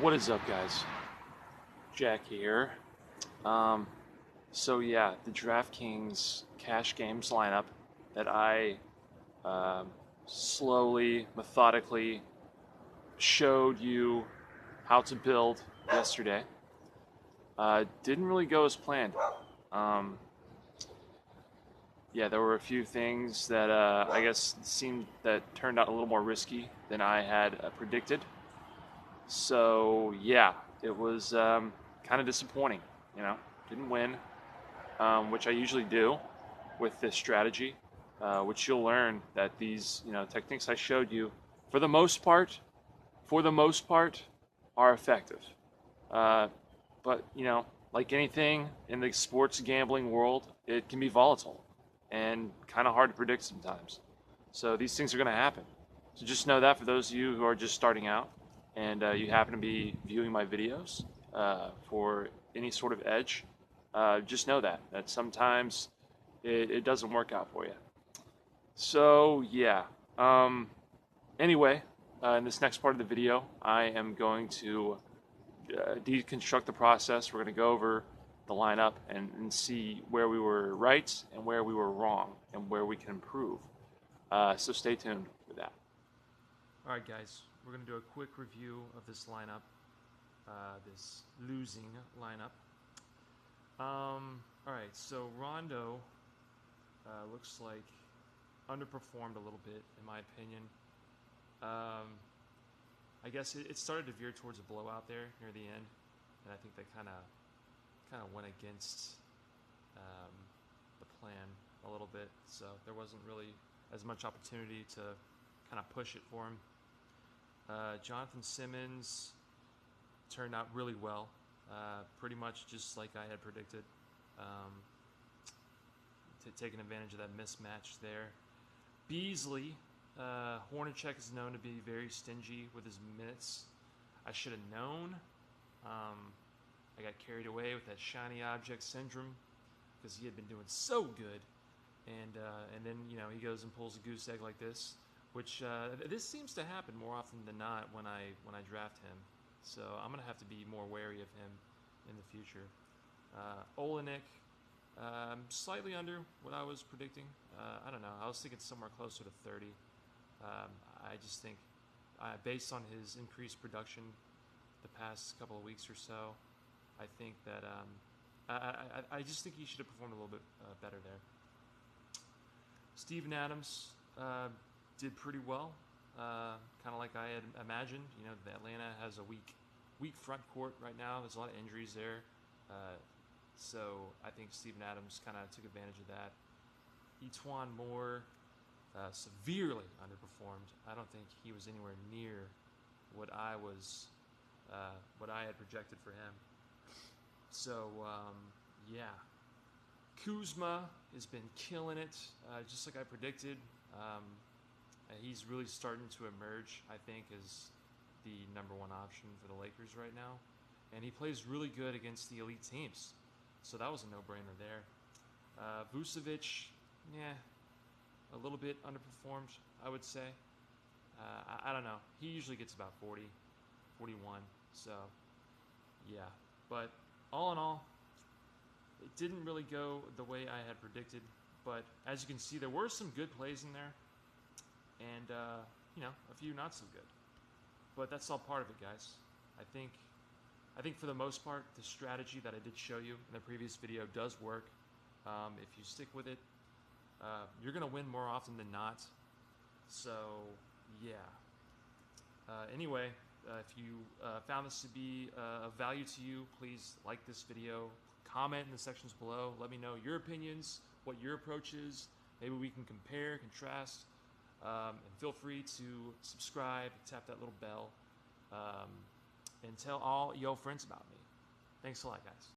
What is up, guys? Jack here. So yeah, the DraftKings cash games lineup that I um, slowly, methodically showed you how to build yesterday didn't really go as planned. Um, yeah, there were a few things that I guess seemed that turned out a little more risky than I had predicted. So yeah, it was kind of disappointing. You know, didn't win, which I usually do with this strategy, which you'll learn that these techniques I showed you, for the most part, are effective. Uh, but like anything in the sports gambling world, it can be volatile and kind of hard to predict sometimes. So these things are going to happen. So just know that for those of you who are just starting out and you happen to be viewing my videos for any sort of edge, just know that sometimes it doesn't work out for you. So yeah. Anyway, in this next part of the video, I am going to deconstruct the process. We're going to go over the lineup and see where we were right and where we were wrong and where we can improve. So stay tuned for that. All right, guys, we're going to do a quick review of this lineup, this losing lineup. All right, so Rondo looks like underperformed a little bit, in my opinion. I guess it started to veer towards a blowout there near the end, and I think that kind of went against the plan a little bit. So there wasn't really as much opportunity to kind of push it for him. Jonathan Simmons turned out really well, pretty much just like I had predicted, taking advantage of that mismatch there. Beasley, Hornacek is known to be very stingy with his minutes. I should have known. I got carried away with that shiny object syndrome because he had been doing so good, and then he goes and pulls a goose egg like this, which this seems to happen more often than not when I draft him. So I'm gonna have to be more wary of him in the future. Olenek, slightly under what I was predicting. I don't know. I was thinking somewhere closer to 30. I just think, based on his increased production the past couple of weeks or so, I think that I just think he should have performed a little bit better there. Steven Adams did pretty well, kind of like I had imagined. Atlanta has a weak front court right now. There's a lot of injuries there. So I think Steven Adams kind of took advantage of that. Etuan Moore severely underperformed. I don't think he was anywhere near what I had projected for him. So yeah, Kuzma has been killing it, just like I predicted. He's really starting to emerge, I think, as the number one option for the Lakers right now, and he plays really good against the elite teams. So that was a no-brainer there. Vucevic, a little bit underperformed, I would say. I don't know. He usually gets about 40, 41. So, yeah. But all in all, it didn't really go the way I had predicted. But as you can see, there were some good plays in there. And, a few not so good. But that's all part of it, guys. I think for the most part, the strategy that I did show you in the previous video does work. If you stick with it, you're going to win more often than not. So, yeah. Anyway, if you found this to be of value to you, please like this video. Comment in the sections below. Let me know your opinions, what your approach is. Maybe we can compare, contrast. And feel free to subscribe, tap that little bell, and tell all your friends about me. Thanks a lot, guys.